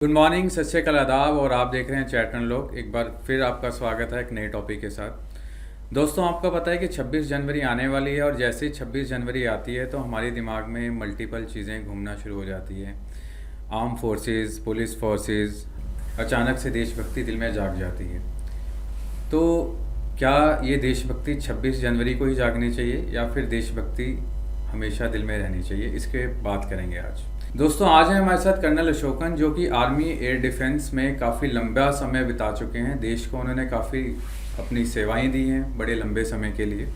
Good morning, सत श्री अकाल, आदाब। और आप देख रहे हैं चैटन लोग। एक बार फिर आपका स्वागत है एक नए टॉपिक के साथ। दोस्तों, आपको पता है कि 26 जनवरी आने वाली है और जैसे ही 26 जनवरी आती है तो हमारे दिमाग में मल्टीपल चीज़ें घूमना शुरू हो जाती है। आर्म फोर्सेस, पुलिस फोर्सेस, अचानक से देशभक्ति दिल में जाग जाती है। तो क्या ये देशभक्ति 26 जनवरी को ही जागनी चाहिए या फिर देशभक्ति हमेशा दिल में रहनी चाहिए? इसके बात करेंगे आज। दोस्तों, आज है हमारे साथ कर्नल अशोकन, जो कि आर्मी एयर डिफेंस में काफ़ी लंबा समय बिता चुके हैं। देश को उन्होंने काफ़ी अपनी सेवाएं दी हैं बड़े लंबे समय के लिए।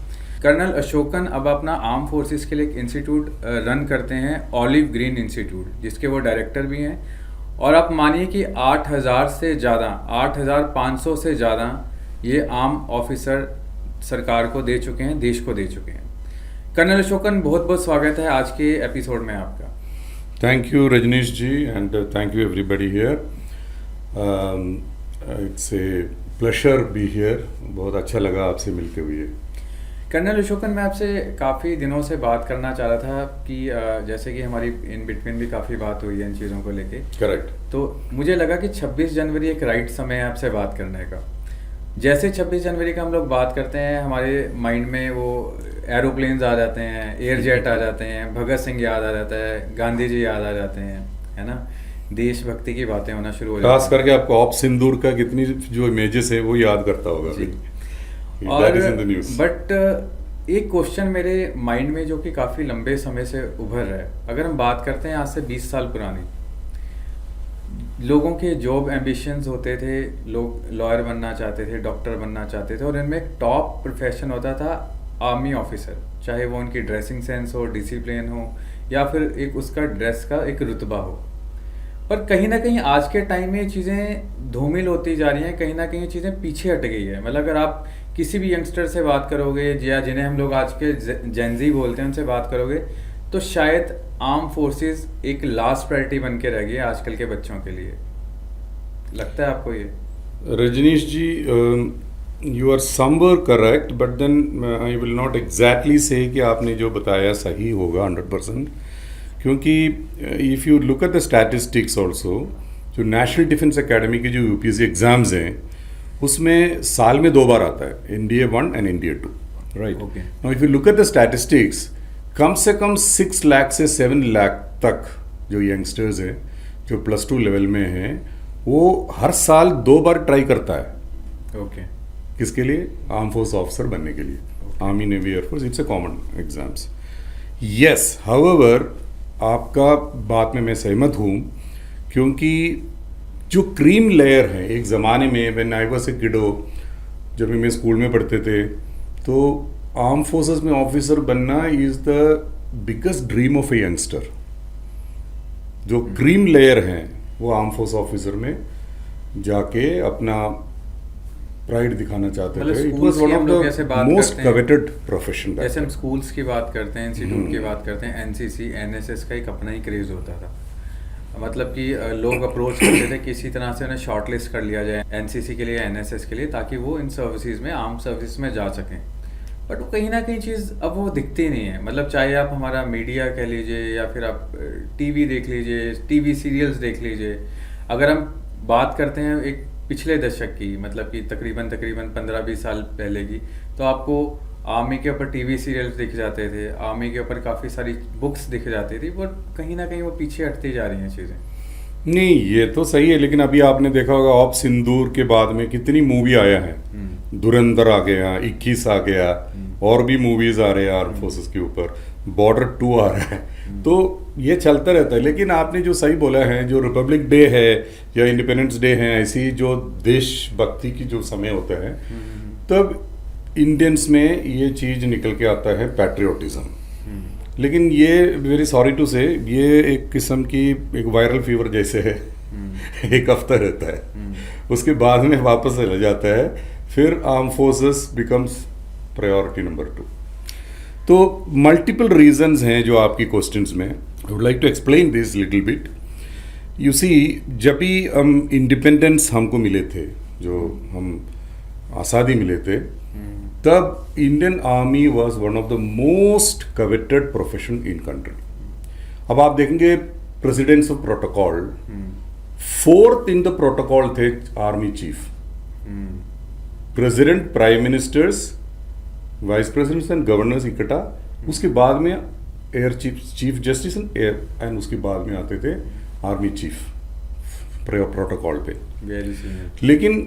कर्नल अशोकन अब अपना आर्म फोर्सेस के लिए एक इंस्टीट्यूट रन करते हैं, ऑलिव ग्रीन इंस्टीट्यूट, जिसके वो डायरेक्टर भी हैं। और आप मानिए कि 8,000 से ज़्यादा, 8,500 से ज़्यादा ये आर्म ऑफिसर सरकार को दे चुके हैं, देश को दे चुके हैं। कर्नल अशोकन, बहुत बहुत स्वागत है आज के एपिसोड में आपका। Thank you, Rajneesh ji, and thank you everybody here. It's a pleasure be here. बहुत अच्छा लगा आपसे मिलते हुए। कर्नल अशोकन, मैं आपसे काफ़ी दिनों से बात करना चाह रहा था कि जैसे कि हमारी इन बिटवीन भी काफ़ी बात हुई है इन चीज़ों को लेके। करेक्ट। तो मुझे लगा कि 26 जनवरी एक राइट समय है आपसे बात करने का। जैसे 26 जनवरी का हम लोग बात करते हैं, हमारे माइंड में वो एरोप्लेन्स आ जाते हैं, एयर जेट आ जाते हैं, भगत सिंह याद आ जाता है, गांधी जी याद आ जाते हैं, है ना। देशभक्ति की बातें होना शुरू हो जाती हैं। खास करके आपको ऑप सिंदूर का कितनी जो इमेजेस है वो याद करता होगा जी। अभी। और That is in the news. But एक क्वेश्चन मेरे माइंड में जो कि काफ़ी लंबे समय से उभर रहा है। अगर हम बात करते हैं आज से 20 साल पुरानी, लोगों के जॉब एम्बिशंस होते थे, लोग लॉयर बनना चाहते थे, डॉक्टर बनना चाहते थे, और इनमें एक टॉप प्रोफेशन होता था आर्मी ऑफिसर। चाहे वो उनकी ड्रेसिंग सेंस हो, डिसिप्लिन हो, या फिर एक उसका ड्रेस का एक रुतबा हो। पर कहीं ना कहीं आज के टाइम में ये चीज़ें धूमिल होती जा रही हैं, कहीं ना कहीं ये चीज़ें पीछे हट गई है। मतलब अगर आप किसी भी यंगस्टर से बात करोगे, या जिन्हें हम लोग आज के जेनजी बोलते हैं, उनसे बात करोगे, तो शायद आर्म फोर्सेस एक लास्ट प्रायोरिटी बन के रह गई है आजकल के बच्चों के लिए। लगता है आपको ये? Rajneesh ji, you are somewhere correct, but then I will not exactly say कि आपने जो बताया सही होगा 100%, क्योंकि if you look at the statistics also, जो नेशनल डिफेंस एकेडमी के जो यूपीएससी एग्जाम्स हैं उसमें साल में 2 बार आता है, NDA 1 and NDA 2, right. Now if you look at the statistics, कम से कम 6 लाख से 7 लाख तक जो यंगस्टर्स हैं जो +2 लेवल में हैं, वो हर साल 2 बार ट्राई करता है। ओके। किसके लिए? आर्म फोर्स ऑफिसर बनने के लिए, army, navy, air force, it's a common exams. Yes, however, आपका बात में मैं सहमत हूँ, क्योंकि जो क्रीम लेयर है, एक ज़माने में व्हेन आई वाज ए किडो, जब मैं स्कूल में पढ़ते थे, तो आर्म फोर्सेस में ऑफिसर बनना is the biggest dream of a youngster. जो क्रीम लेयर हैं वो आर्म फोर्स ऑफिसर में जाके अपना प्राइड दिखाना चाहते थे। It was one of the most coveted profession. जैसे हम स्कूल्स की बात करते हैं, इंस्टीट्यूट की बात करते हैं, एनसीसी, एनएसएस का एक अपना ही क्रेज होता था। मतलब कि लोग अप्रोच करते थे किसी तरह से उन्हें शॉर्ट लिस्ट कर लिया जाए एनसीसी के लिए, एनएसएस के लिए, ताकि वो इन सर्विसेज में, आर्म सर्विस में जा सकें। बट वो कहीं ना कहीं चीज़ अब वो दिखती नहीं है। मतलब चाहे आप हमारा मीडिया कह लीजिए, या फिर आप टीवी देख लीजिए, टीवी सीरियल्स देख लीजिए। अगर हम बात करते हैं एक पिछले दशक की, मतलब कि तकरीबन 15-20 साल पहले की, तो आपको आर्मी के ऊपर टीवी सीरियल्स दिख जाते थे, आर्मी के ऊपर काफ़ी सारी बुक्स दिख जाती थी, बट कहीं ना कहीं वो पीछे हटती जा रही हैं चीज़ें। नहीं, ये तो सही है, लेकिन अभी आपने देखा होगा ऑप सिंदूर के बाद में कितनी मूवी आया है। धुरंधर आ गया, 21 आ गया, और भी मूवीज आ रहे हैं आर्म फोर्सेस के ऊपर, बॉर्डर 2 आ रहा है। तो ये चलता रहता है। लेकिन आपने जो सही बोला है, जो रिपब्लिक डे है या इंडिपेंडेंस डे है, ऐसी जो देशभक्ति की जो समय होता है, तब इंडियंस में ये चीज़ निकल के आता है, पैट्रियोटिज्म। लेकिन ये वेरी सॉरी टू से, ये एक किस्म की एक वायरल फीवर जैसे है। एक हफ्ता रहता है, उसके बाद में वापस चला जाता है, फिर arm forces becomes priority number 2। तो मल्टीपल रीजंस हैं जो आपकी क्वेश्चंस में। I would like to explain this little bit. You see, जब भी हम इंडिपेंडेंस हमको मिले थे, जो हम आज़ादी मिले थे, तब Indian army was one of the most coveted profession in country. अब आप देखेंगे presidents of protocol fourth in the protocol थे army chief, president, prime ministers, vice presidents and governors इकट्ठा, उसके बाद में air chief, chief justice and उसके बाद में आते थे आर्मी चीफ प्रोटोकॉल पे। लेकिन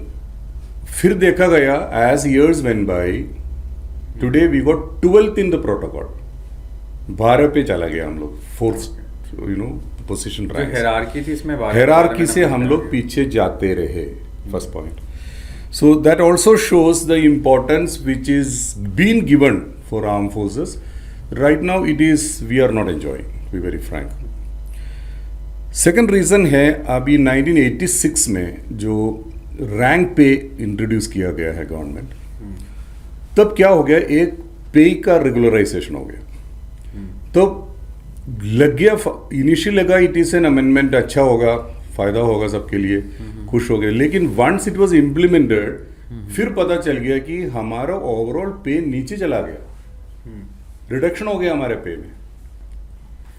फिर देखा गया as years went by, today we got 12th in the protocol, 12 पे चला गया हम लोग, फोर्थ पोजीशन रैंक। हायरार्की थी इसमें, हायरार्की से हम लोग पीछे जाते रहे, first point. So that also shows the importance which is being given for armed forces. Right now it is, we are not enjoying, to be very frank. Second reason है अभी 1986 में जो रैंक पे इंट्रोड्यूस किया गया है government, तब क्या हो गया, एक पे का रेगुलराइजेशन हो गया। तब लग गया, इनिशियल लगा इट इज एन अमेंडमेंट, अच्छा होगा, फायदा होगा सबके लिए, खुश हो गए। लेकिन वंस इट वाज इम्प्लीमेंटेड, फिर पता चल गया कि हमारा ओवरऑल पे नीचे चला गया, रिडक्शन हो गया हमारे पे में।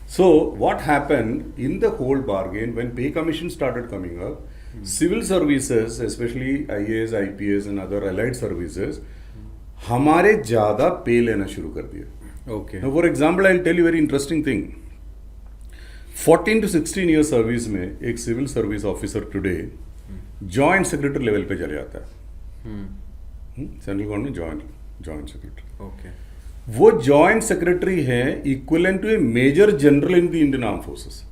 So what happened in the whole bargain when pay commission started coming up, civil services specially IAS, IPS and other allied services हमारे ज्यादा पे लेना शुरू कर दिया। Okay, for example I will tell you very interesting thing. 14 to 16 year service में एक civil service officer today joint secretary level पे चले जाता है, central government joint secretary. Okay, वो जॉइंट सेक्रेटरी है equivalent to a major general in the Indian arm forces.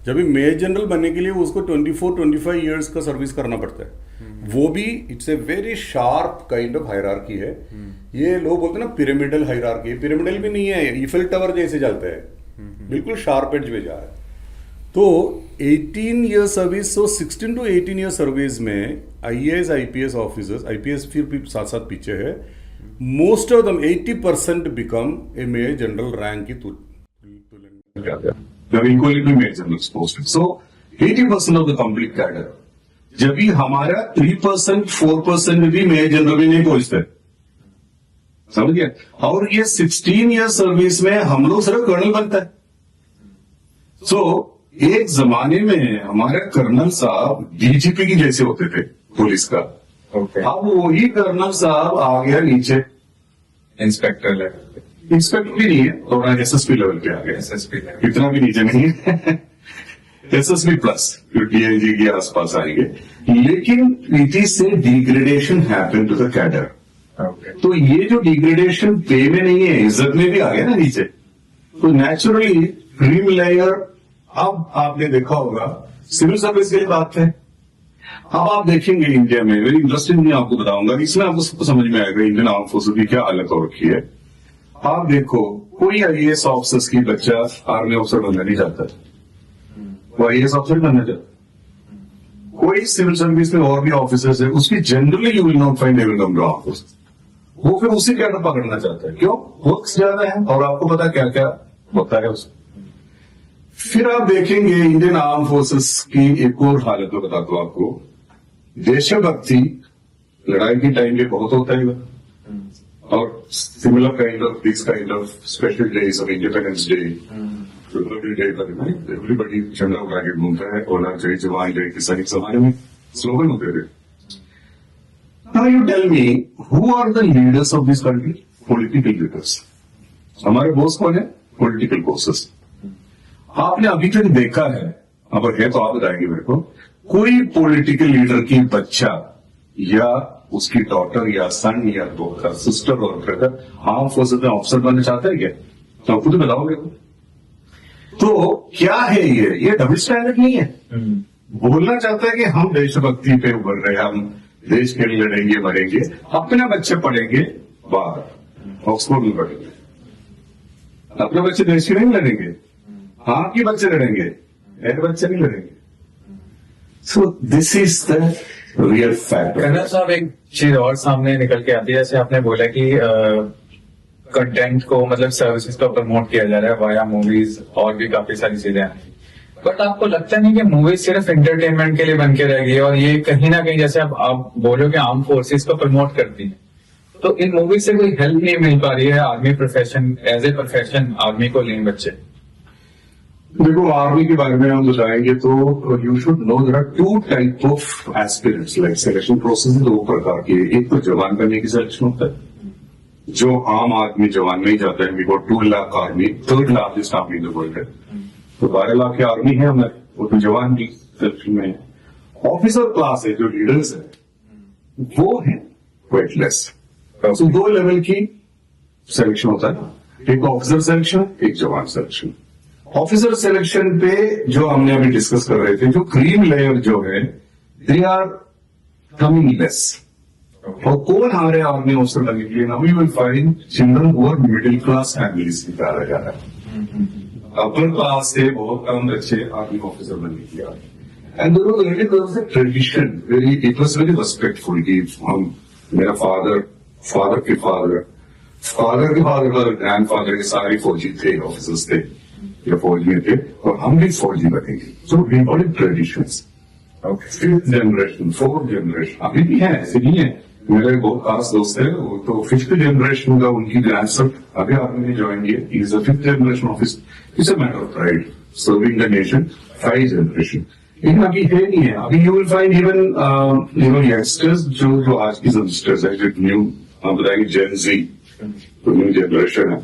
जब भी मेजर जनरल बनने के लिए उसको 24-25 ईयर्स का सर्विस करना पड़ता है। वो भी it's a very sharp kind of hierarchy है। ये लोग बोलते हैं ना पिरामिडल हायरार्की, पिरामिडल भी नहीं है, ईफिल टावर जैसे चलता है, बिल्कुल शार्प एज पे जा रहा है। तो 18 year service, so 16 to 18 year service में आईएएस, आईपीएस ऑफिसर्स, आईपीएस फिर साथ साथ पीछे है, most of them 80% become a major general rank की तुलना equally to major general post. So 80% of the complete cadre, जब भी हमारा 3%, 4% भी मेजर जनरल भी नहीं पहुंचते, समझ गया। और ये 16 ईयर सर्विस में हम लोग सिर्फ कर्नल बनता है। सो एक जमाने में हमारे कर्नल साहब डीजीपी की जैसे होते थे पुलिस का। अब वही कर्नल साहब आ गया नीचे इंस्पेक्टर लेवल, इंस्पेक्टर भी नहीं है, थोड़ा एसएसपी लेवल पे आ गया, एसएसपी लेवल, इतना भी नीचे नहीं है, एसएसपी प्लस डीआईजी के आसपास आएंगे। लेकिन इसी से degradation happen to the cadre. तो ये जो डिग्रेडेशन पे में नहीं है, इज्जत में भी आ गया ना नीचे, तो नेचुरली क्रीम लेयर। अब आपने देखा होगा सिविल सर्विस की बात है, अब आप देखेंगे इंडिया में, वेरी इंटरेस्टिंग मैं आपको बताऊंगा, इसमें आपको सबको समझ में आएगा इंडियन आर्म फोर्सेस की क्या हालत हो रखी है। आप देखो, कोई आईएएस ऑफिसर्स की बच्चा आर्मी ऑफिसर बनना नहीं चाहता, वो आईएएस ऑफिसर बनना चाहता। कोई सिविल सर्विस में और भी ऑफिसर्स है, उसकी generally you will not find they will come to arm forces, वो फिर उसी कैडर पकड़ना चाहता है। क्यों? वर्क्स ज्यादा है और आपको पता क्या क्या होता है उसमें। फिर आप देखेंगे इंडियन आर्म फोर्सेस की एक और हालत में बताता हूं आपको, देशभक्ति लड़ाई के टाइम पे बहुत होता है, और similar kind of this kind of special days of independence day, everybody झंडा उठा के घूमता है, और जय जवान जय किसान समाज में स्लोगन होते थे। Now you tell me, who are the leaders of this country? Political leaders. हमारे बॉस कौन है? Political bosses. आपने अभी तक देखा है, अगर है तो आप बताएंगे मेरे को, कोई पॉलिटिकल लीडर की बच्चा या उसकी डॉटर या सन या डॉटर, सिस्टर और ब्रदर आर्म फोर्सेस में ऑफिसर बनना चाहता है क्या? तो आपको तो बताओगे। तो क्या है ये डबल स्टैंडर्ड नहीं है। बोलना चाहता है कि हम देशभक्ति पे उभर रहे, हम देश के लिए लड़ेंगे मरेंगे, अपने बच्चे पढ़ेंगे बाहर, ऑक्सफोर्ड में पढ़ेंगे, अपने बच्चे देश के नहीं लड़ेंगे, हाँ की बच्चे लड़ेंगे, मेरे बच्चे नहीं लड़ेंगे। So this is the real fact. Colonel साहब, एक चीज और सामने निकल के आती है, जैसे आपने बोला कि कंटेंट को, मतलब सर्विसेज को प्रमोट किया जा रहा है वाया मूवीज और भी काफी सारी चीजें, बट आपको लगता नहीं कि मूवीज सिर्फ एंटरटेनमेंट के लिए बन के रह गई है, और ये कहीं ना कहीं, जैसे आप बोलो कि आर्म फोर्सेज को प्रमोट करती है, तो इन मूवीज से कोई हेल्प नहीं मिल पा रही है army profession, as a profession army को लें बच्चे? देखो आर्मी के बारे में हम बताएंगे तो you should know there are two type of aspirants like selection process दो प्रकार के। एक तो जवान बनने की सिलेक्शन होता है जो आम आदमी जवान में ही जाता है। We got 2 lakh army, third largest army in the world है। तो 12 लाख की आर्मी है हमारे, वो तो जवान की सिलेक्शन में है। ऑफिसर क्लास है जो लीडर्स है वो है वेटलेस। तो 2 लेवल की सिलेक्शन होता है, एक ऑफिसर सिलेक्शन, एक जवान सिलेक्शन। ऑफिसर सिलेक्शन पे जो हमने अभी डिस्कस कर रहे थे, जो क्रीम लेयर जो है दे आर कमिंग लेस। और कौन आ रहे आर्मी ऑफिसर बनने के लिए? Now you will find children who are middle class families निकाला जा रहा है। अपर क्लास से बहुत कम बच्चे आर्मी ऑफिसर बनने के लिए आ रहे हैं। And there was a tradition, very it was very respectful कि हम मेरा फादर के फादर और ग्रैंडफादर के सारे फौजी थे, ऑफिसर्स थे या फौज में थे, और हम भी फौजी बनेंगे। So we call it traditions. Fifth generation, fourth generation अभी भी है, ऐसे नहीं है। मेरे बहुत खास दोस्त है, वो तो फिफ्थ जनरेशन का उनकी ग्रैंडसन अभी आर्मी में ज्वाइन किया। Is a fifth generation officer. It's a matter of pride serving the nation. 5 generation लेकिन अभी है नहीं है। अभी you will find even youngsters जो आज की यंगस्टर्स है, जो न्यू हम बताएंगे जेन ज़ी, तो न्यू जनरेशन है।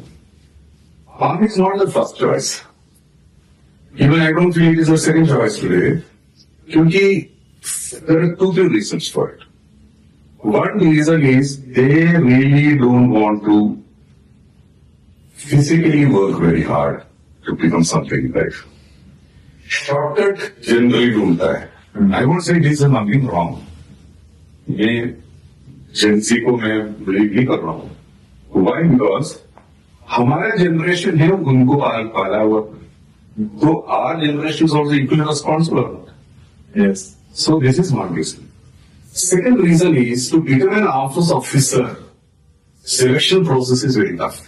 Army is not the first choice. Even I don't feel it is the second choice today, क्योंकि there are 2-3 reasons for it. One reason is they really don't want to physically work very hard to become something in life. Shortcut generally ढूंढता है। I won't say this is nothing wrong. ये जेंसी को मैं believe नहीं कर रहा हूं। Why? Because हमारा जनरेशन है उनको पाला हुआ, तो our generation is also equally responsible. Yes, so this is one reason. Second reason is to become an office officer selection process is very tough.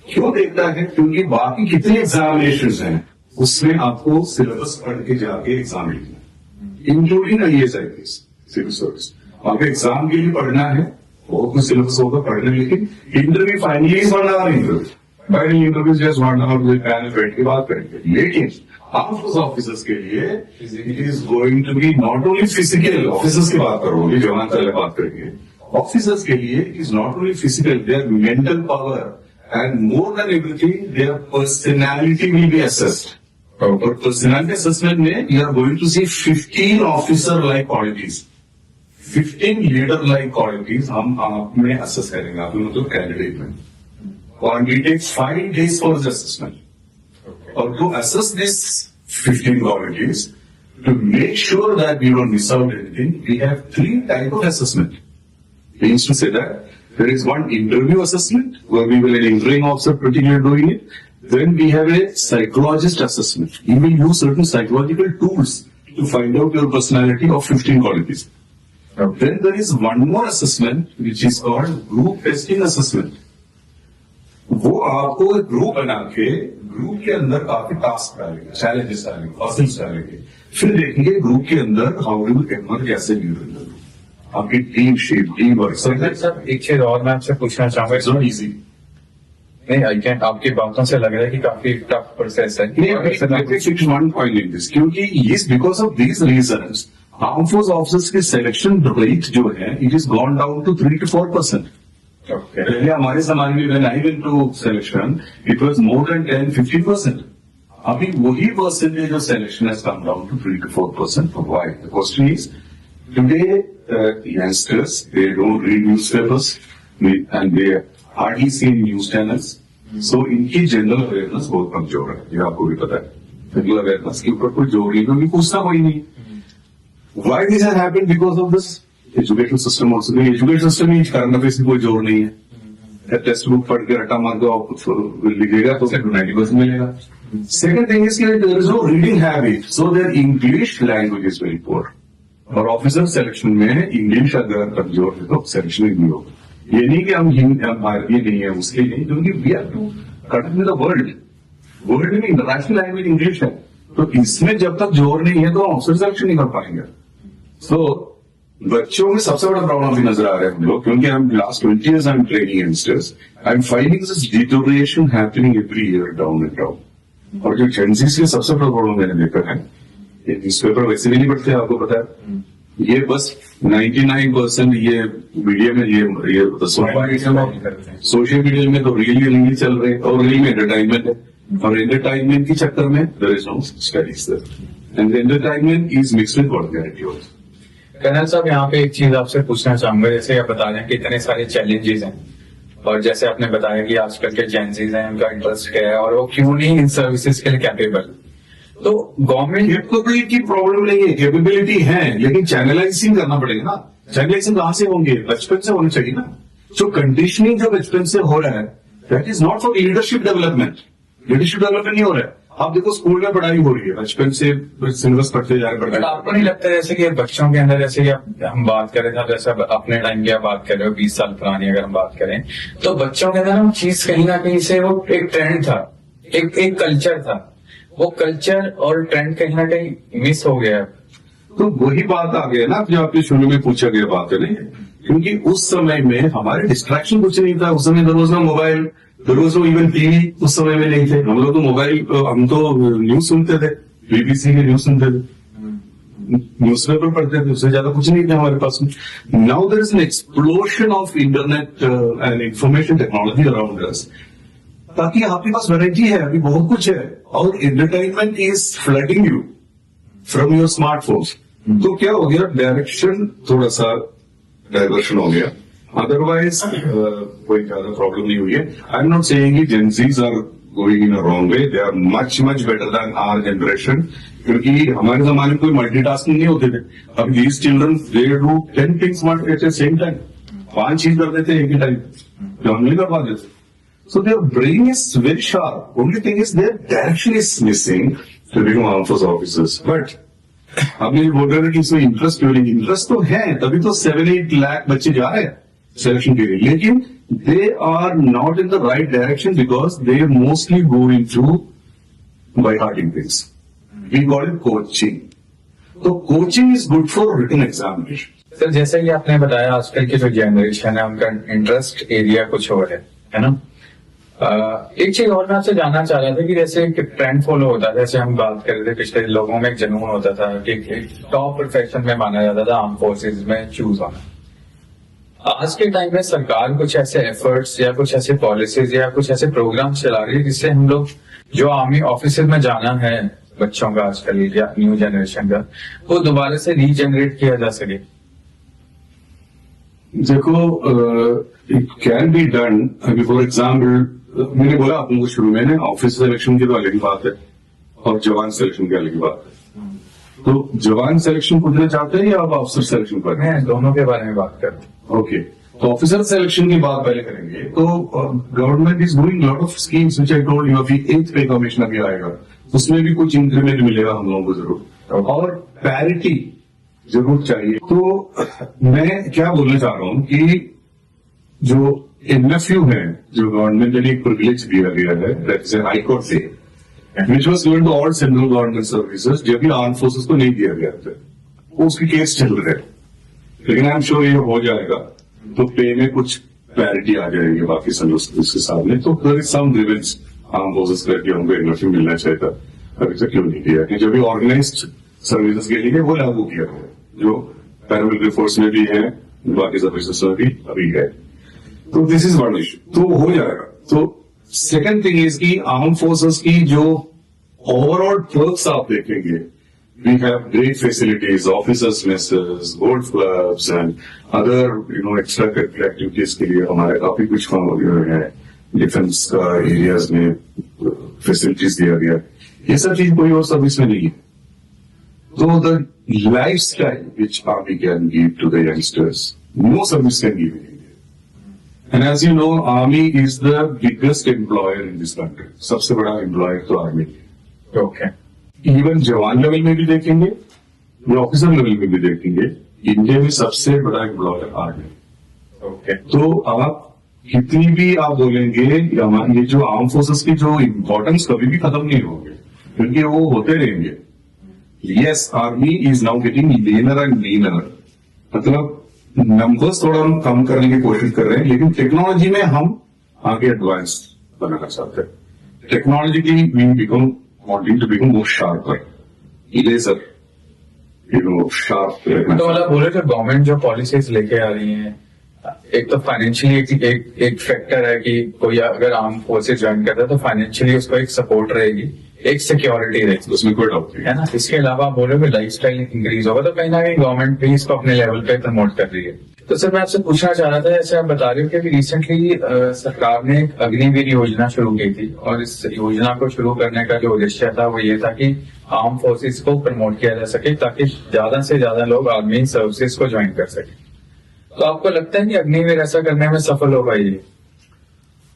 क्यों देखता है? क्योंकि बाकी कितने एग्जामिनेशन हैं उसमें आपको सिलेबस पढ़ के जाके एग्जाम लिखना, including IAS IPS civil service. आपको एग्जाम के लिए पढ़ना है, बहुत कुछ सिलेबस होगा पढ़ने, लेकिन interview finally is 1 hour interview. Final interview just 1 hour panel बैठ के बात करेंगे। लेकिन आर्म्ड ऑफिसर्स के लिए it is going to be not only physical. Officers की बात करोगे, जवान पहले बात करेंगे। ऑफिसर्स के लिए it is not only physical, their mental power and more than everything their personality will be assessed. और पर्सनैलिटी असेसमेंट में you are going to see 15 officer like qualities, 15 leader like qualities हम आप में assess करेंगे, आप मतलब candidate में। और it takes 5 days for this assessment. और to assess this 15 qualities, to make sure that we don't miss out anything, we have 3 types of assessment. Means to say that there is one interview assessment where we will an interviewing officer particularly doing it. Then we have a psychologist assessment. He will use certain psychological tools to find out your personality of 15 qualities. Then there is one more assessment which is called group testing assessment. वो आपको एक group बना के group के अंदर काफी task डालेंगे, challenges डालेंगे, पजल्स डालेंगे, फिर देखेंगे ग्रुप के अंदर हाउ डू एमर कैसे लीडर आपकी team shape, team work. Sir एक चीज और मैं आपसे पूछना चाहूंगा। It's not easy. नहीं, आई कैन, आपकी बातों से लग रहा है कि काफी टफ प्रोसेस है। वन पॉइंट इन दिस, क्योंकि is because of these reasons arm force officers की सिलेक्शन रेट जो है it is gone down to 3 to 4%। पहले हमारे समाज में when I went to selection it was more than 10-15%। अभी वही percentage of selection has come down to 3 to 4%। Why? The question is today youngsters, they don't read newspapers and they hardly see news channels. So इनकी general awareness बहुत कमजोर है, ये आपको भी पता है। जनरल अवेयरनेस के ऊपर कोई जोर नहीं, क्योंकि पूछना कोई नहीं। Why this has happened? Because of this education system also. The education system में करंट अफेयर्स की कोई जोर नहीं है। टेक्स्ट बुक पढ़ के रटा मार दो, आप लिखेगा तो 90% मिलेगा। Second thing is that there is no reading habit, so their English language is very poor. और ऑफिसर सिलेक्शन में इंग्लिश अगर कमजोर है तो सिलेक्शन नहीं होगा। ये नहीं कि हम भारतीय नहीं है, उसके नहीं, क्योंकि we have to connect with the world. World में इंटरनेशनल लैंग्वेज इंग्लिश है, तो इसमें जब तक जोर नहीं है तो ऑफिसर सिलेक्शन नहीं कर पाएंगे। सो बच्चों में सबसे बड़ा प्रॉब्लम भी नजर आ रहा है हम लोग, क्योंकि हम last 20 years I am training youngsters, I am finding this deterioration happening every year down and down. और जो जेंजीज के सबसे बड़ा प्रॉब्लम मैंने देखा है, ये न्यूज़पेपर वैसे भी नहीं पढ़ते, आपको पता है, ये बस 99% ये मीडिया में ये सोशल मीडिया में तो रील नहीं चल रहे, और रील में एंटरटेनमेंट है, और एंटरटेनमेंट के चक्कर में there is no studies there, and entertainment is mixed with vulgarity also. Colonel साहब, यहाँ पे एक चीज आपसे पूछना चाहूंगा, जैसे आप बता रहे हैं कि इतने सारे चैलेंजेस हैं, और जैसे आपने बताया कि आजकल के जेंजीज हैं, उनका इंटरेस्ट क्या है और वो क्यों नहीं इन सर्विसेज के लिए कैपेबल, तो गवर्नमेंट कैपेबिलिटी प्रॉब्लम नहीं है, कैपेबिलिटी है, लेकिन चैनलाइजिंग करना पड़ेगा ना। चैनलाइजिंग कहां से होंगे? बचपन से होनी चाहिए ना। जो कंडीशनिंग जो बचपन से हो रहा है, that is not for leadership development. Leadership development नहीं हो रहा है। आप देखो स्कूल में पढ़ाई हो रही है, बचपन से सिलेबस पढ़ते जा रहे हैं। आपको नहीं लगता जैसे कि बच्चों के अंदर, जैसे कि हम बात करें था, जैसे अपने टाइम की आप बात कर रहे हो, 20 साल पुरानी अगर हम बात करें, तो बच्चों के अंदर वो चीज कहीं ना कहीं से वो एक ट्रेंड था, एक कल्चर था, वो कल्चर और ट्रेंड कहीं ना कहीं मिस हो गया। तो वही बात आ गया ना, जो आपके शुरू में पूछा गया बात है, नहीं? क्योंकि उस समय में हमारे डिस्ट्रैक्शन कुछ नहीं था। उस समय there was no mobile, there was no even TV, उस समय में नहीं थे। हम लोग तो मोबाइल, हम तो न्यूज सुनते थे, बीबीसी की न्यूज सुनते थे, न्यूज़पेपर पढ़ते थे, उससे ज्यादा कुछ नहीं था हमारे पास में। Now there is an explosion of internet and information technology around us, ताकि आपके पास वैरायटी है, अभी बहुत कुछ है, और entertainment is flooding you from your smartphones. तो क्या हो गया, डायरेक्शन थोड़ा सा डाइवर्शन हो गया, अदरवाइज कोई ज्यादा प्रॉब्लम नहीं हुई है। I am not saying Gen Zs are going in a wrong way, they are much much better than our generation, क्योंकि हमारे जमाने में कोई मल्टीटास्किंग नहीं होते थे। अब these children they do 10 things at the same time, 5 चीज कर देते एक ही टाइम, जो हम नहीं कर पाते थे। So their brain is very sharp. Only thing is their direction is missing to become armed force officers. But आप ये बोल रहे थे कि इसमें इंटरेस्ट क्यों नहीं? इंटरेस्ट तो है, तभी तो 7-8 लाख बच्चे जा रहे हैं सिलेक्शन के लिए, लेकिन they are not in the right direction because they mostly go into by hearting things. We call it coaching. तो coaching is good for written examination. Sir, जैसे कि आपने बताया, आजकल की जो जनरेशन है उनका इंटरेस्ट एरिया कुछ और है ना। एक चीज और मैं आपसे जानना चाह रहा था कि जैसे ट्रेंड फॉलो होता था, जैसे हम बात कर रहे थे, पिछले लोगों में एक जुनून होता था कि टॉप प्रोफेशन में माना जाता था आर्म फोर्सेज में चूज होना। आज के टाइम में सरकार कुछ ऐसे एफर्ट्स या कुछ ऐसे पॉलिसीज या कुछ ऐसे प्रोग्राम चला रही है जिससे हम लोग जो आर्मी ऑफिसर में जाना है बच्चों का आजकल या न्यू जनरेशन का, वो दोबारा से रीजनरेट किया जा सके। देखो, इट कैन बी डन। अभी फॉर एग्जाम्पल मैंने बोला आप लोगों को शुरू में, ऑफिस सिलेक्शन की तो अलग ही बात है और जवान सिलेक्शन की अलग ही बात है। तो जवान सिलेक्शन पूछना चाहते हैं या आप ऑफिसर सिलेक्शन पर? मैं दोनों के बारे में बात कर रहा हूँ। ओके, तो ऑफिसर सिलेक्शन की बात पहले करेंगे। तो government is doing lot of schemes which I told you. अभी 8th पे कमीशन अभी आएगा, उसमें भी कुछ इंक्रीमेंट मिलेगा हम लोगों को जरूर, और पैरिटी जरूर चाहिए। तो मैं क्या बोलना चाह रहा हूं कि जो NFU है, जो गवर्नमेंट ने एक प्रिविलेज दिया गया है, दैट इज हाई कोर्ट से, which was given to all central government services, जब भी आर्म फोर्सेस को नहीं दिया गया था, उसकी केस चल रहे हैं, लेकिन आई एम श्योर ये हो जाएगा, तो पे में कुछ पैरिटी आ जाएगी बाकी सर्विसेज के सामने। तो there is some grievance arm forces करके हमको NFU मिलना चाहिए था, अभी तक क्यों नहीं दिया? जब भी ऑर्गेनाइज्ड सर्विसेज के लिए वो लागू किया है, जो पैरामिलिट्री फोर्स में भी है, बाकी सर्विसेज में भी अभी है। तो दिस इज वन इशू, तो हो जाएगा। तो सेकंड थिंग इज कि आर्म फोर्सेस की जो ओवरऑल पर्क्स आप देखेंगे, we have great facilities, officers messes, golf clubs and other extra curricular activities के लिए हमारे काफी कुछ है। डिफेंस का एरियाज में फैसिलिटीज दिया गया, ये सब चीज कोई और सर्विस में नहीं है। तो the life style which army can give to the youngsters, no service can give. And as you know, Army is the biggest employer in this country. सबसे बड़ा एम्प्लॉयर तो आर्मी है। ओके, इवन जवान level में भी देखेंगे या officer level में भी देखेंगे, इंडिया में सबसे बड़ा एम्प्लॉयर आर्मी। ओके, तो आप कितनी भी आप बोलेंगे, ये जो आर्म फोर्सेस की जो इम्पोर्टेंस कभी भी खत्म नहीं होंगे, क्योंकि वो होते रहेंगे। Yes, army is now getting linear and linear, मतलब नंबर्स थोड़ा हम कम करने की कोशिश कर रहे हैं, लेकिन टेक्नोलॉजी में हम आगे एडवांस बनाना चाहते हैं। technologically we become wanting to become more sharper, laser, sharp. तो मतलब बोले तो गवर्नमेंट जो पॉलिसीज लेके आ रही है, एक तो फाइनेंशियली एक फैक्टर है कि कोई अगर आर्म फोर्सेज ज्वाइन करता है तो फाइनेंशियली उसको एक सपोर्ट रहेगी, एक सिक्योरिटी रहेगी, उसमें कोई डाउट नहीं है ना। इसके अलावा आप बोले लाइफ स्टाइल इंक्रीज होगा, तो कहीं ना कहीं गवर्नमेंट भी इसको अपने लेवल पे प्रमोट कर रही है। तो सर मैं आपसे पूछना चाह रहा था, जैसे आप बता रहे हो कि अभी रिसेंटली सरकार ने एक अग्निवीर योजना शुरू की थी, और इस योजना को शुरू करने का जो उद्देश्य था वो ये था कि आर्म फोर्सेस को प्रमोट किया जा सके, ताकि ज्यादा से ज्यादा लोग आर्मी सर्विसेज को ज्वाइन कर सके। तो आपको लगता है कि अग्निवीर ऐसा करने में सफल होगा ये?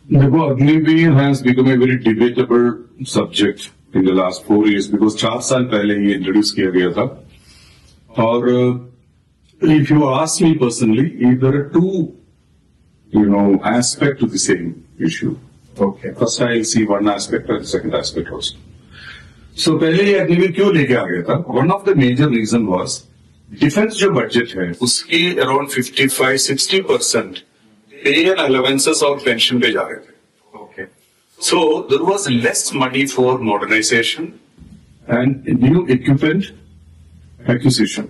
देखो, Agniveer has become a very debatable subject in the last 4 years, because 4 साल पहले ये इंट्रोड्यूस किया गया था। और if you ask me personally, there are two aspects to the same issue. Okay. First I'll see one aspect and the second aspect also. So पहले ये अग्निवीर क्यों लेके आ गया था? One of the major reason was defence जो budget है उसकी around 55-60% पे एंड अलावेंसेस और पेंशन पे जा रहे थे। Okay. So there was less money for modernisation and new equipment acquisition.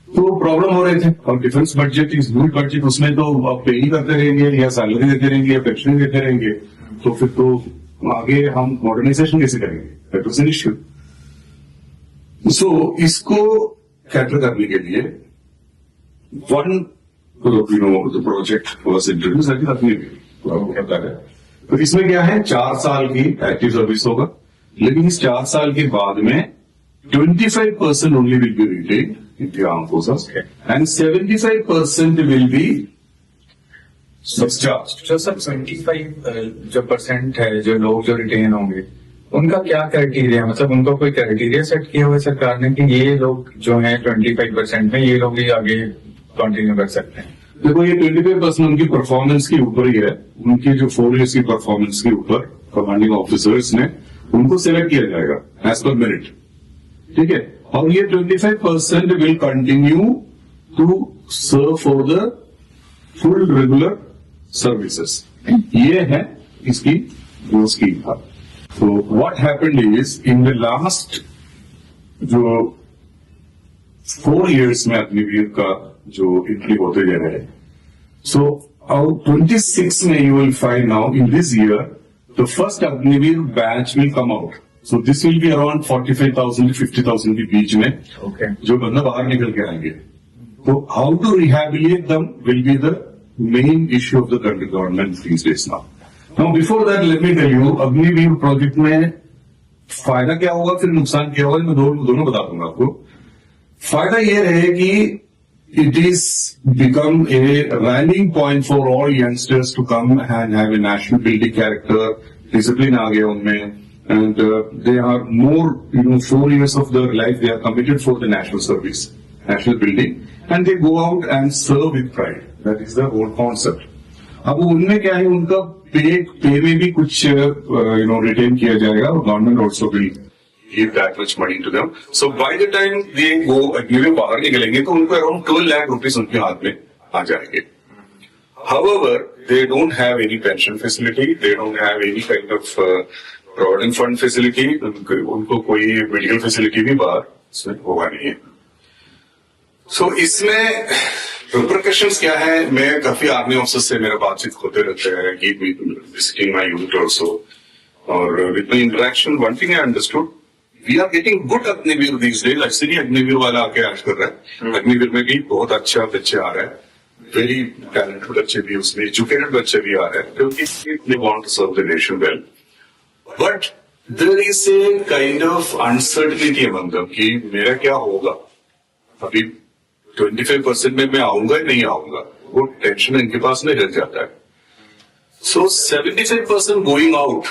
तो प्रॉब्लम हो रहे थे, और defence budget is huge budget, उसमें तो आप पे ही करते रहेंगे या सैलरी देते रहेंगे या पेंशन देते रहेंगे, तो फिर तो आगे हम मॉडर्नाइजेशन कैसे करेंगे? That was an issue. So इसको कैटर करने के लिए वन प्रोजेक्ट वाज इंट्रोड्यूस करता है। तो इसमें क्या है, 4 साल की एक्टिव सर्विस होगा, लेकिन इस 4 साल के बाद में 25% only will be retained in the arm forces and 75% will be discharge. जो सर 25 जो परसेंट है, जो लोग जो रिटेन होंगे, उनका क्या क्राइटेरिया, मतलब उनको कोई क्राइटेरिया सेट किया हुआ है सरकार ने कि ये लोग जो हैं 25% में, ये लोग भी आगे कंटिन्यू कर सकते हैं? देखो, ये 25% उनकी परफॉर्मेंस के ऊपर ही है, उनकी जो 4 years की परफॉर्मेंस के ऊपर कमांडिंग ऑफिसर्स ने उनको सिलेक्ट किया जाएगा एज पर मेरिट, ठीक है। और ये 25% will continue to serve for the full regular services. ये है इसकी जो स्कीम था। So what happened is, in the last जो 4 years में अग्निवीर का जो एंट्री होते जा रहे हैं, so out 26 में you will find now in this year the first Agniveer batch will come out. So this will be around 45,000 to 50,000 के बीच में, okay, जो बंदा बाहर निकल के आएंगे। तो how to rehabilitate them will be the main issue of the country government these days now. Now before that let me tell you, Agniveer project में फायदा क्या होगा, फिर नुकसान क्या होगा, मैं दोनों बता दूंगा आपको। फायदा ये है कि it is become a rallying point for all youngsters to come and have a national building character, discipline आ गया उनमें, and they are more 4 years of their life they are committed for the national service, national building, and they go out and serve with pride. That is the whole concept. अब उनमें क्या है, उनका पे में भी कुछ रिटेन किया जाएगा, और government also will give that much money to them. So by the time they go Agniveer बाहर निकलेंगे तो उनको अराउंड 12 लाख रुपीज उनके हाथ में आ जाएंगे। However they don't have any pension facility, they don't have any kind of provident fund facility, उनको कोई मेडिकल फैसिलिटी भी बाहर होगा नहीं है। सो इसमें रिपरकशंस क्या है, मैं काफी आर्मी ऑफिसर से मेरा बातचीत होते रहते हैं, कि विजिटिंग माय यूनिट आल्सो, और with my interaction one thing I understood, we are getting good Agniveer these days. ऐसे नहीं अग्निवीर वाला आके आज कर रहा है, अग्निवीर में भी बहुत अच्छा बच्चे आ रहे हैं, वेरी टैलेंटेड बच्चे भी, उसमें एजुकेटेड बच्चे भी आ रहे हैं, क्योंकि they want to serve the nation well. But there is a kind of uncertainty among them कि मेरा क्या होगा, अभी 25% में मैं आऊंगा या नहीं आऊंगा, वो टेंशन इनके पास में रह जाता है। सो 75% going out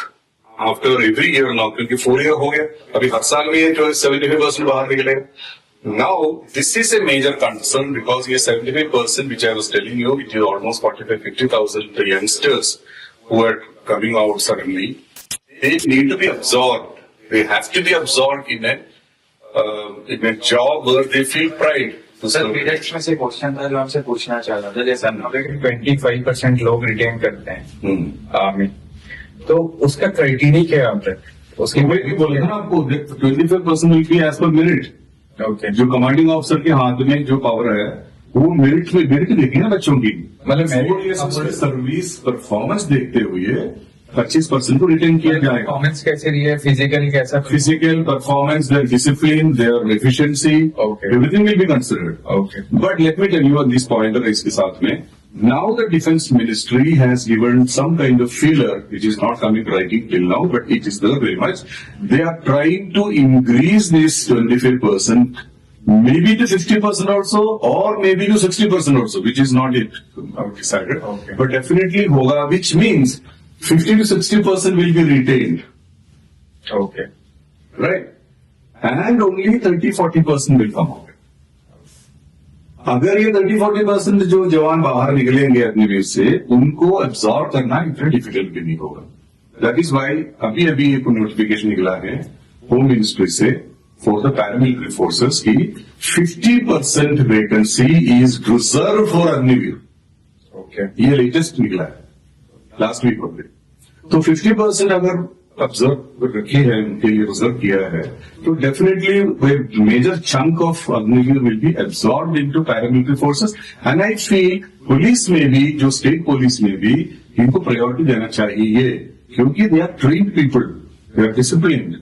after every year now, क्योंकि 4 year हो गया, अभी हर साल में ये जो 75% बाहर निकलेगा। Now this is a major concern, because ये 75% which I was telling you, it is almost 45,000-50,000 youngsters who are coming out suddenly, they need to be absorbed, they have to be absorbed in a job where they feel pride. तो sir periods में से question था जो आपसे पूछना चाह रहा था, जैसे 25% लोग रिटेन करते हैं आर्मी, तो उसका क्राइटेरिया क्या होता है उसके? वही भी बोले ना आपको, 25% will be as per merit. Okay, जो कमांडिंग ऑफिसर के हाथ में जो पावर है वो मेरिट देखी ना बच्चों की, मतलब सर्विस परफॉर्मेंस देखते हुए 25% को रिटेन किया जाएगा। परफॉर्मेंस कैसे रही है, फिजिकली कैसा, physical performance, their discipline, their efficiency, Okay. Everything will be considered. Okay, But let me tell you on this pointer इसके साथ में, now the defense ministry has given some kind of feeler, which is not coming writing till now, but it is there very much. They are trying to increase this 25%, maybe to 50% also, or maybe to 60% also, which is not yet decided. Okay. But definitely होगा, which means 50 to 60% will be retained, okay, right? And only 30-40% will come out. अगर ये 30-40% जो जवान बाहर निकलेंगे अग्निवीर से, उनको absorb करना इतना डिफिकल्ट भी नहीं होगा। दैट इज वाई अभी अभी एक नोटिफिकेशन निकला है होम मिनिस्ट्री से फॉर द पैरामिलिट्री फोर्सेस की 50% vacancy is reserve for Agniveer. Okay, ये लेटेस्ट निकला है लास्ट वीक ऑफ डे। तो 50% अगर ऑब्जर्व रखी है, उनके लिए रिजर्व किया है, तो definitely major chunk of Agniveer will be absorbed into paramilitary forces. And I feel police में भी, जो स्टेट पुलिस में भी, इनको प्रायोरिटी देना चाहिए, क्योंकि they are trained people, they are disciplined,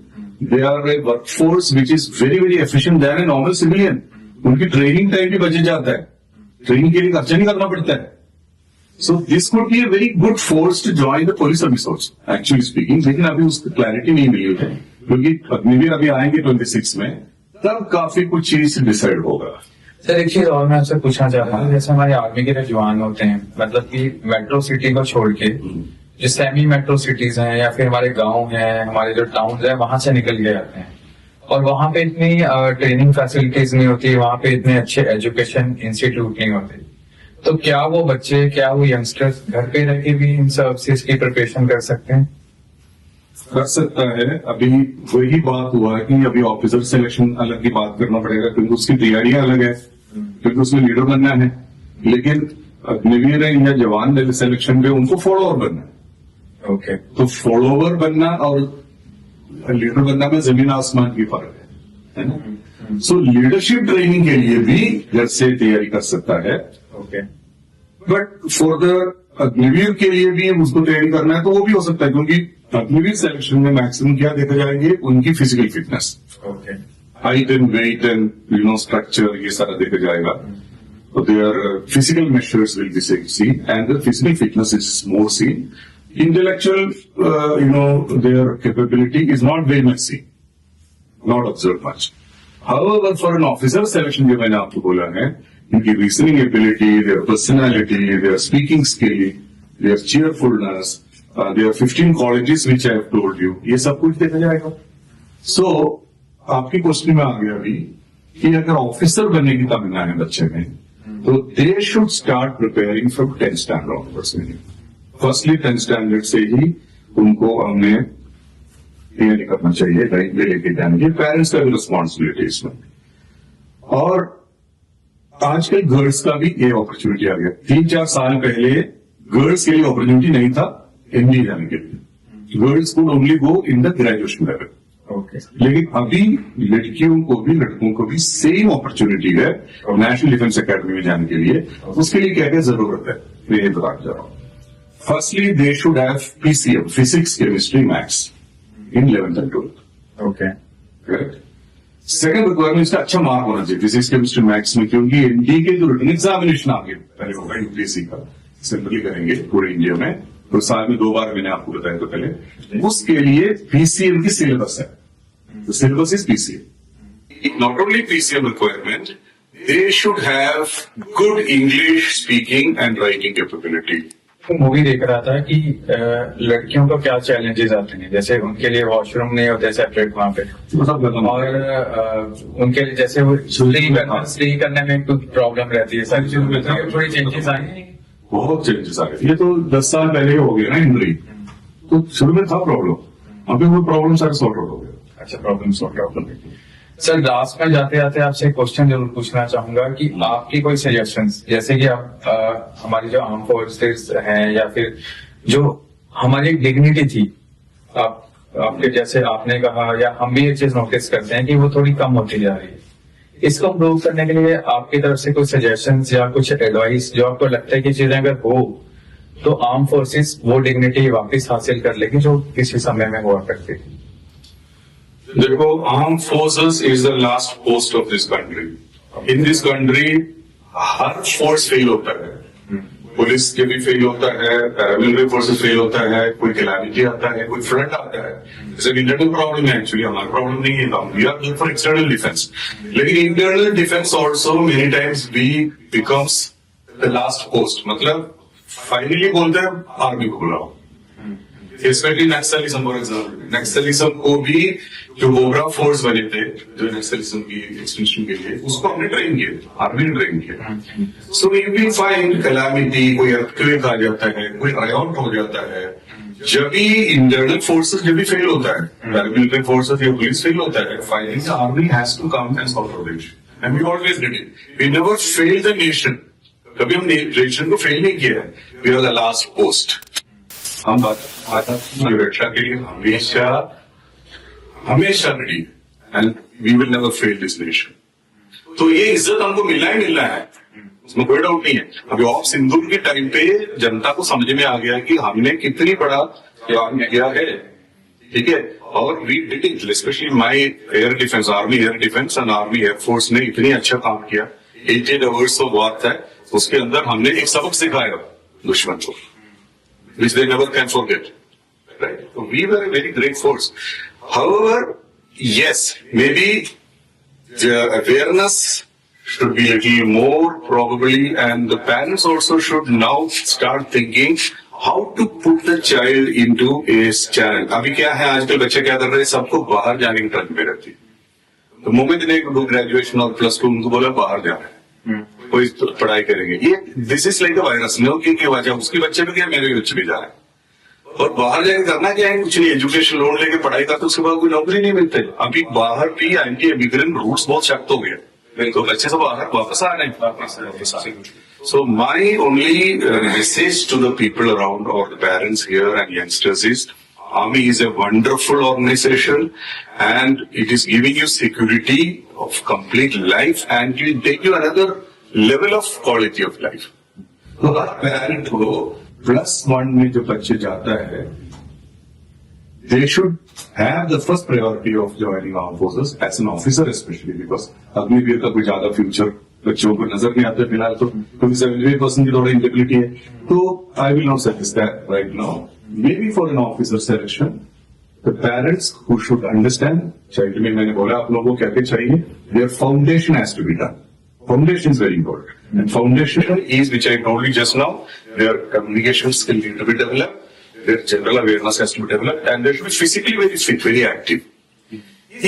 they are a workforce which is very very efficient than a normal civilian. उनकी ट्रेनिंग टाइम भी बच जाता है, ट्रेनिंग के लिए खर्चा नहीं करना पड़ता है। So this could be a very good force to join the police service also, actually speaking. लेकिन अभी उसकी क्लैरिटी नहीं मिली है, क्योंकि अग्निवीर अभी आएंगे 26 में, तब काफी कुछ चीज डिसाइड होगा। सर एक चीज और मैं आपसे पूछना चाहता हूँ, जैसे हमारे आर्मी के जो जवान होते हैं, मतलब कि मेट्रो सिटी को छोड़ के जो सेमी मेट्रो सिटीज हैं या फिर हमारे गांव हैं, हमारे जो टाउन है, वहां से निकल के आते हैं और वहां पे इतनी ट्रेनिंग फैसिलिटीज नहीं होती, वहां पे इतने अच्छे एजुकेशन इंस्टीट्यूट नहीं होते, तो क्या वो बच्चे, क्या वो यंगस्टर्स घर पे रह के भी इन सर्विसेज की प्रिपरेशन कर सकते हैं? कर सकता है। अभी वही बात हुआ है कि अभी ऑफिसर सिलेक्शन अलग की बात करना पड़ेगा, क्योंकि उसकी तैयारियां अलग है, क्योंकि उसमें लीडर बनना है। लेकिन अग्निवीर या जवान सिलेक्शन पे उनको फॉलोअर बनना है। ओके, तो फॉलोअर बनना और लीडर बनना में जमीन आसमान की फर्क है ना। सो लीडरशिप ट्रेनिंग के लिए भी घर से तैयारी कर सकता है, okay, but for the Agniveer के लिए भी उसको तैयारी करना है तो वो भी हो सकता है, क्योंकि अग्निवीर सिलेक्शन में मैक्सिमम क्या देखा जाएंगे, उनकी physical fitness, okay, height and weight and structure, ये सारा देखा जाएगा। तो their physical measures will be seen and the physical fitness is more seen. Intellectual, their capability is not very much seen, not observed much. However, for an officer selection, जो मैंने आपको बोला है, इनकी reasoning ability, their personality, their speaking skill, their cheerfulness, their 15 qualities which I have told you, ये सब कुछ देखा जाएगा। सो आपकी क्वेश्चन में आ गया अभी कि अगर ऑफिसर बनने की तमन्ना है बच्चे में, तो they should start preparing from 10th standard onwards. Firstly 10th standard से ही उनको हमने तैयारी करना चाहिए, लाइन में लेके जाने की। पेरेंट्स का भी रिस्पॉन्सिबिलिटी इसमें। और आजकल गर्ल्स का भी ये अपॉर्चुनिटी आ गया। 3-4 साल पहले गर्ल्स के लिए अपॉर्चुनिटी नहीं था एमबीए जाने के लिए, girls could only go in the graduation level. Okay, लेकिन अभी लड़कियों को भी लड़कों को भी सेम अपॉर्चुनिटी है नेशनल डिफेंस एकेडमी में जाने के लिए। उसके लिए क्या क्या जरूरत है मैं ये बता जा रहा हूँ। Firstly they should have PCM, physics, chemistry, maths in 11th and 12th। Okay, correct. Second requirement का अच्छा मार्क होना चाहिए फिजिक्स, केमिस्ट्री, मैथ्स में, क्योंकि एनडी के जो रिटन एग्जामिनेशन आगे पहले होगा यूपीएससी का, सिंपली करेंगे पूरे इंडिया में, तो साल में 2 बार मैंने आपको बताया तो पहले। उसके लिए पीसीएम की सिलेबस है, the syllabus is PCM. Not only PCM requirement, they should have good English speaking and writing capability. Movie देख रहा था कि लड़कियों को क्या चैलेंजेस आते हैं, जैसे उनके लिए वॉशरूम नहीं होते सेपरेट वहाँ पे, और उनके लिए जैसे वो स्टडी करने में कुछ प्रॉब्लम रहती है, सारी चीजों में थोड़ी चेंजेस आए हैं। बहुत चेंजेस आ गए। ये तो 10 साल पहले हो गया ना इंद्री, तो शुरू में था प्रॉब्लम, अभी वो प्रॉब्लम सारे सॉर्ट आउट हो गए। अच्छा, प्रॉब्लम सॉर्ट आउट हो गई। सर लास्ट में जाते जाते आपसे एक क्वेश्चन जरूर पूछना चाहूंगा कि आपकी कोई सजेशंस, जैसे कि आप हमारी जो आर्म फोर्सेस हैं या फिर जो हमारी एक डिग्निटी थी, आपके जैसे आपने कहा, या हम भी ये चीज नोटिस करते हैं कि वो थोड़ी कम होती जा रही है। इसको इम्प्रूव करने के लिए आपकी तरफ से कुछ सजेशंस या कुछ एडवाइस जो आपको लगता है कि चीजें अगर हो तो आर्म फोर्सेस वो डिग्निटी वापस हासिल कर लेगी जो किसी समय में हुआ करती थी? देखो, arm forces is the last post of this country. In this country her force fail होता है, पुलिस के भी फेल होता है, पैरामिलिट्री फोर्सेस फेल होता है, कोई कैलामिटी आता है, कोई फ्लड आता है। इट्स एन इंटरनल प्रॉब्लम है, एक्चुअली हमारा प्रॉब्लम नहीं है। We are going for external defence, लेकिन internal defence also many times we becomes the last post. मतलब फाइनली बोलते हैं आर्मी को बुलाओ, specially Naxalism. For example Naxalism को भी जो गोबरा फोर्स बने थे जो नक्सलिज्म की एक्सटेंशन के लिए, उसको हमने ट्रेन किया, आर्मी ने ट्रेन किया। So you will find calamity, कोई अर्थक्वेक आ जाता है, कोई रायआउट हो जाता है, जब भी इंटरनल फोर्सेस जब भी फेल होता है, पैरामिलिट्री फोर्सेस या पुलिस फेल होता है, finally army has to come and solve the issue. And we always did it, we never failed the nation. कभी हम नेशन को फेल नहीं किया है। We are the last post. हम भारत की सुरक्षा के लिए हमेशा ready, and we will never fail this nation. तो ये इज्जत हमको मिलना ही मिलना है, उसमें कोई डाउट नहीं है। अभी ऑफ सिंदूर के टाइम पे जनता को समझ में आ गया कि हमने कितनी बड़ा काम किया है, ठीक है। और we did it, specially my air defence, army air defence and army air force ने इतनी अच्छा काम किया। 88 आवर्स ऑफ वॉर था, उसके अंदर हमने एक सबक सिखाया दुश्मन को, which they never can forget. Right? So we were a very great force. However, yes, maybe the awareness should be a little more probably, and the parents also should now start thinking how to put the child into a channel. अभी क्या है, आजकल बच्चे क्या कर रहे हैं, सबको बाहर जाने की ट्रेंड में रहती है। तो मोमेंट ने ग्रेजुएशन और +2 उनको बोला बाहर जाना है, कोई पढ़ाई करेंगे। ये this is like a virus, no की वजह उसके बच्चे भी क्या, मेरे भी बच्चे भी जा रहे हैं। और बाहर जाके करना क्या है, कुछ नहीं, एजुकेशन लोन लेके पढ़ाई करते, उसके बाद कोई नौकरी नहीं मिलती। अभी बाहर भी एंटी इमिग्रेंट रूट्स बहुत सख्त हो गए, तो बच्चे सब बाहर वापस आ रहे हैं। So my only message to the people around और the parents here and youngsters is, Army is a wonderful organization, and it is giving you security of complete life, and it will take you another level of quality of life. तो हर parent को +1 में जो बच्चे जाता है, they should have the first priority of joining armed forces as an officer, especially because Agniveer का कोई ज्यादा फ्यूचर बच्चों को नजर नहीं आता फिलहाल, तो क्योंकि 70% की थोड़ी इंटेबिलिटी है। तो आई will not suggest that right now. Maybe for an officer selection, the parents who should understand, child में मैंने बोला आप लोगों को क्या क्या चाहिए, their foundation has to be done. Foundation is very important. And foundation is, which I told you just now, their communication skill need to be developed, their general awareness has to be developed, and they should be physically very fit, very active.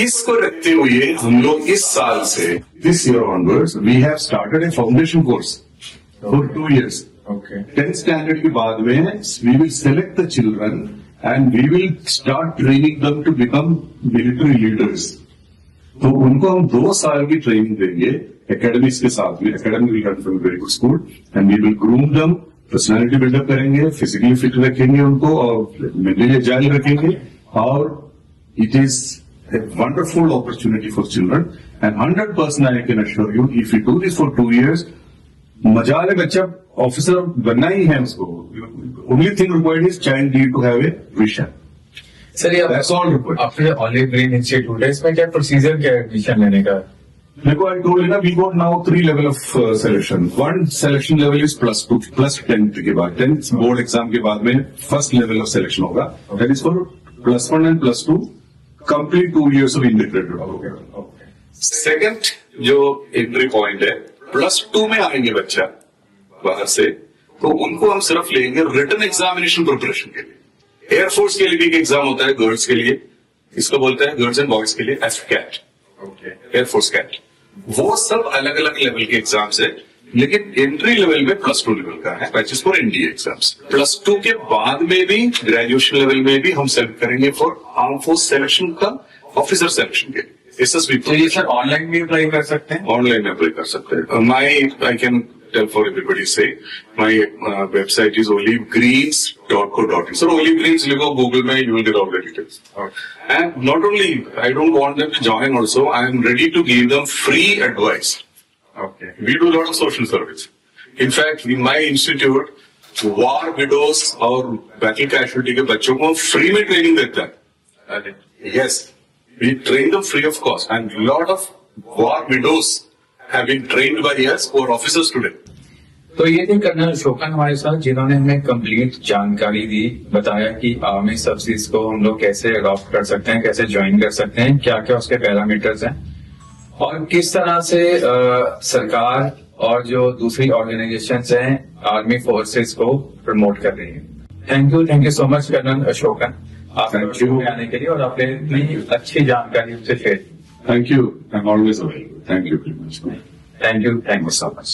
इसको रखते हुए हम लोग इस साल से, this year onwards, we have started a foundation course for 2 years. Okay. 10th standard के बाद में we will select the children and we will start training them to become military leaders. तो उनको हम 2 साल की ट्रेनिंग देंगे एकेडमिक्स के साथ में। Academy will run from very good school and we will groom them, personality buildup करेंगे, फिजिकली फिट रखेंगे उनको और मेंटली एजाइल रखेंगे। और it is a wonderful opportunity for children, and 100% I can assure you, if you do this for 2 years, मजा है, बच्चा officer बनना ही है उसको। Only thing required is child need to have a vision. Sir ये आपने ऑलिव ग्रीन इंस्टीट्यूट है, इसमें क्या प्रोसीजर क्या है एडमिशन लेने का? देखो, आई टोल्ड यू ना, we got now 3 level of selection. 1 selection level is +2 plus 10th के बाद, 10th बोर्ड एग्जाम के बाद में फर्स्ट लेवल ऑफ सिलेक्शन होगा। That is for +1 and +2 complete 2 years of integrated. Second जो एंट्री पॉइंट है, +2 में आएंगे बच्चा बाहर से, तो उनको हम सिर्फ लेंगे रिटन एग्जामिनेशन प्रिपरेशन के लिए। एयरफोर्स के लिए भी एक एग्जाम होता है गर्ल्स के लिए, इसको बोलते हैं गर्ल्स एंड बॉयज के लिए FCAT, एयरफोर्स कैट। वो सब अलग अलग लेवल के एग्जाम्स है, लेकिन एंट्री लेवल में +2 लेवल का है, which is for NDA exams. +2 के बाद में भी ग्रेजुएशन लेवल में भी हम सेलेक्ट करेंगे फॉर आर्म फोर्स सिलेक्शन का, ऑफिसर सिलेक्शन के लिए। SSB। तो ये सर ऑनलाइन भी अप्लाई कर सकते हैं? ऑनलाइन अप्लाई कर सकते हैं। I can tell for everybody's sake. My website is olivegreens.co.in. So Olive Greens, you go Google me, you will get all the details. Okay. And not only, I don't want them to join also, I am ready to give them free advice. Okay. We do a lot of social service. In fact, in my institute, war widows और battle casualty के बच्चों को free में training देता है. अरे, Yes, we train them free of cost, and a lot of war widows have been trained by us who are officers today. तो ये थे कर्नल अशोकन हमारे साथ, जिन्होंने हमें कंप्लीट जानकारी दी, बताया कि आर्मी सर्विसेज को हम लोग कैसे अडॉप्ट कर सकते हैं, कैसे ज्वाइन कर सकते हैं, क्या क्या उसके पैरामीटर्स हैं और किस तरह से सरकार और जो दूसरी ऑर्गेनाइजेशंस हैं आर्मी फोर्सेस को प्रमोट कर रही है। Thank you so much colonel Ashokan, आपने शो में आने के लिए और आपने इतनी अच्छी जानकारी हमसे शेयर की। Thank you. I'm always available. Thank you very much. Thank you so much.